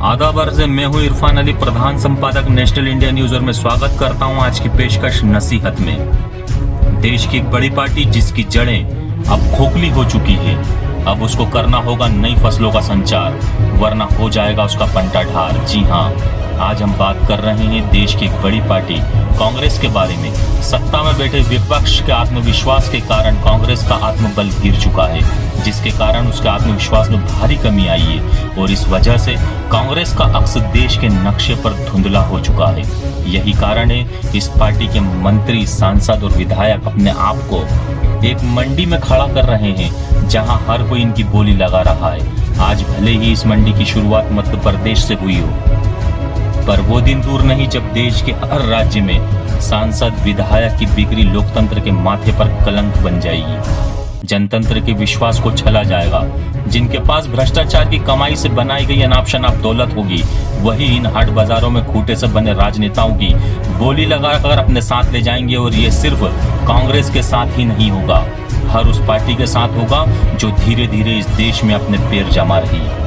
आदाब अर्ज़ है, मैं हूं इरफान अली, प्रधान संपादक नेशनल इंडिया न्यूज, और मैं स्वागत करता हूं आज की पेशकश नसीहत में। देश की एक बड़ी पार्टी जिसकी जड़ें अब खोखली हो चुकी है, अब उसको करना होगा नई फसलों का संचार, वरना हो जाएगा उसका पंटा ढार। जी हाँ, आज हम बात कर रहे हैं देश की एक बड़ी पार्टी कांग्रेस के बारे में। सत्ता में बैठे विपक्ष के आत्मविश्वास के कारण कांग्रेस का आत्मबल गिर चुका है, जिसके कारण उसके आत्मविश्वास में भारी कमी आई है और इस वजह से कांग्रेस का अक्स देश के नक्शे पर धुंधला हो चुका है। यही कारण है इस पार्टी के मंत्री, सांसद और विधायक अपने आप को एक मंडी में खड़ा कर रहे हैं, जहां हर कोई इनकी बोली लगा रहा है। आज भले ही इस मंडी की शुरुआत मध्य प्रदेश से हुई हो, पर वो दिन दूर नहीं जब देश के हर राज्य में सांसद, विधायक की बिक्री लोकतंत्र के माथे पर कलंक बन जाएगी, जनतंत्र के विश्वास को छला जाएगा। जिनके पास भ्रष्टाचार की कमाई से बनाई गई अनाप शनाप दौलत होगी, वही इन हाट बाजारों में खूंटे से बने राजनेताओं की बोली लगाकर अपने साथ ले जाएंगे। और ये सिर्फ कांग्रेस के साथ ही नहीं होगा, हर उस पार्टी के साथ होगा जो धीरे धीरे इस देश में अपने पैर जमा रही है।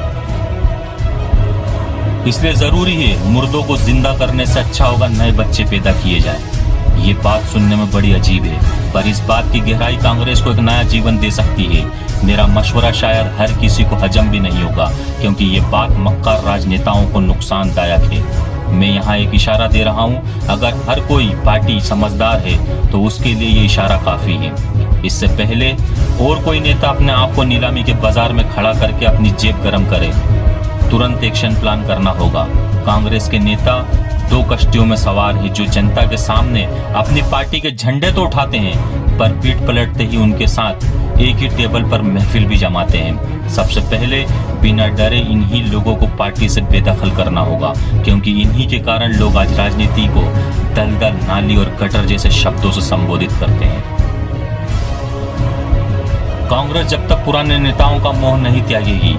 इसलिए जरूरी है, मुर्दों को जिंदा करने से अच्छा होगा नए बच्चे पैदा किए जाएं। ये बात सुनने में बड़ी अजीब है, पर इस बात की गहराई कांग्रेस को एक नया जीवन दे सकती है। मेरा मशवरा शायद हर किसी को हजम भी नहीं होगा, क्योंकि ये बात मक्कार राजनेताओं को नुकसानदायक है। मैं यहाँ एक इशारा दे रहा हूँ, अगर हर कोई पार्टी समझदार है तो उसके लिए ये इशारा काफी है। इससे पहले और कोई नेता अपने आप को नीलामी के बाजार में खड़ा करके अपनी जेब गर्म करे, तुरंत एक्शन प्लान करना होगा। कांग्रेस के नेता दो कश्तियों में सवार हैं, जो जनता के सामने अपनी पार्टी के झंडे तो उठाते हैं, पर पीठ पलटते ही उनके साथ एक ही टेबल पर महफिल भी जमाते हैं। सबसे पहले बिना डरे इन्हीं लोगों को पार्टी से बेदखल करना होगा, क्योंकि इन्हीं के कारण लोग आज राजनीति को दलदल, नाली और गटर जैसे शब्दों से संबोधित करते हैं। कांग्रेस जब तक पुराने नेताओं का मोह नहीं त्यागेगी,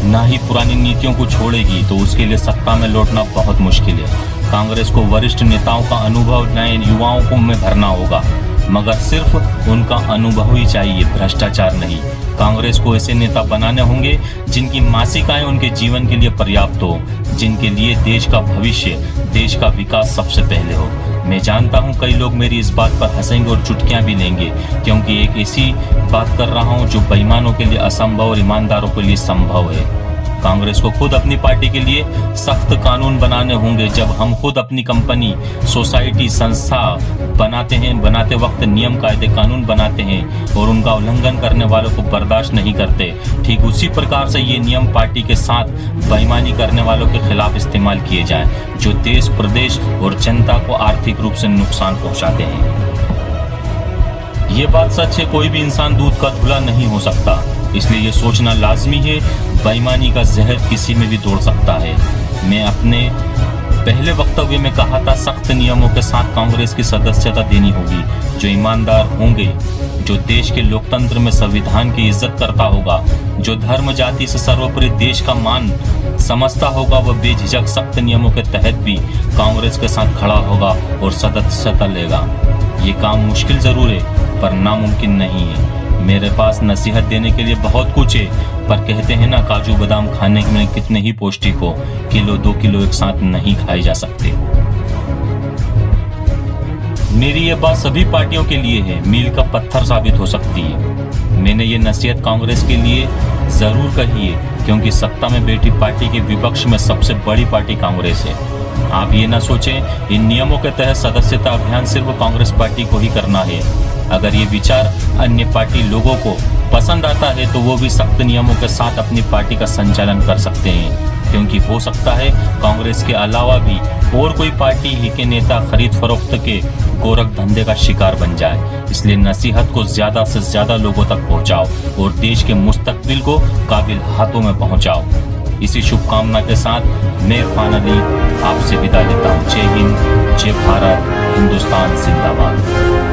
ना ही पुरानी नीतियों को छोड़ेगी, तो उसके लिए सत्ता में लौटना बहुत मुश्किल है। कांग्रेस को वरिष्ठ नेताओं का अनुभव नए युवाओं को में भरना होगा, मगर सिर्फ उनका अनुभव ही चाहिए, भ्रष्टाचार नहीं। कांग्रेस को ऐसे नेता बनाने होंगे जिनकी मासिक आय उनके जीवन के लिए पर्याप्त हो, जिनके लिए देश का भविष्य, देश का विकास सबसे पहले हो। मैं जानता हूं कई लोग मेरी इस बात पर हंसेंगे और चुटकियां भी लेंगे, क्योंकि एक ऐसी बात कर रहा हूं जो बेईमानों के लिए असंभव और ईमानदारों के लिए संभव है। कांग्रेस को खुद अपनी पार्टी के लिए सख्त कानून बनाने होंगे। जब हम खुद अपनी कंपनी, सोसाइटी, संस्था बनाते वक्त नियम, कायदे, कानून बनाते हैं और उनका उल्लंघन करने वालों को बर्दाश्त नहीं करते, ठीक उसी प्रकार से ये नियम पार्टी के साथ बेईमानी करने वालों के खिलाफ इस्तेमाल किए जाएं, जो देश, प्रदेश और जनता को आर्थिक रूप से नुकसान पहुंचाते हैं। ये बात सच है, कोई भी इंसान दूध का धुला नहीं हो सकता, इसलिए ये सोचना लाजमी है, बेईमानी का जहर किसी में भी दौड़ सकता है। मैं अपने पहले वक्तव्य में कहा था, सख्त नियमों के साथ कांग्रेस की सदस्यता देनी होगी। जो ईमानदार होंगे, जो देश के लोकतंत्र में संविधान की इज्जत करता होगा, जो धर्म जाति से सर्वोपरि देश का मान समझता होगा, वह बेझिझक सख्त नियमों के तहत भी कांग्रेस के साथ खड़ा होगा और सदस्यता लेगा। ये काम मुश्किल जरूर है, पर नामुमकिन नहीं है। मेरे पास नसीहत देने के लिए बहुत कुछ है, पर कहते हैं ना, काजू बादाम खाने में कितने ही पौष्टिक हो, किलो 2 किलो एक साथ नहीं खाए जा सकते। मेरी ये बात सभी पार्टियों के लिए है, मील का पत्थर साबित हो सकती है। मैंने ये नसीहत कांग्रेस के लिए जरूर कही है, क्योंकि सत्ता में बैठी पार्टी के विपक्ष में सबसे बड़ी पार्टी कांग्रेस है। आप ये ना सोचें इन नियमों के तहत सदस्यता अभियान सिर्फ कांग्रेस पार्टी को ही करना है। अगर ये विचार अन्य पार्टी लोगों को पसंद आता है, तो वो भी सख्त नियमों के साथ अपनी पार्टी का संचालन कर सकते हैं, क्योंकि हो सकता है कांग्रेस के अलावा भी और कोई पार्टी ही के नेता खरीद फरोख्त के गोरख धंधे का शिकार बन जाए। इसलिए नसीहत को ज्यादा से ज्यादा लोगों तक पहुंचाओ और देश के मुस्तकबिल को काबिल हाथों में पहुंचाओ। इसी शुभकामना के साथ मैं इरफान अली आपसे विदा लेता हूँ। जय हिंद, जय भारत, हिंदुस्तान जिंदाबाद।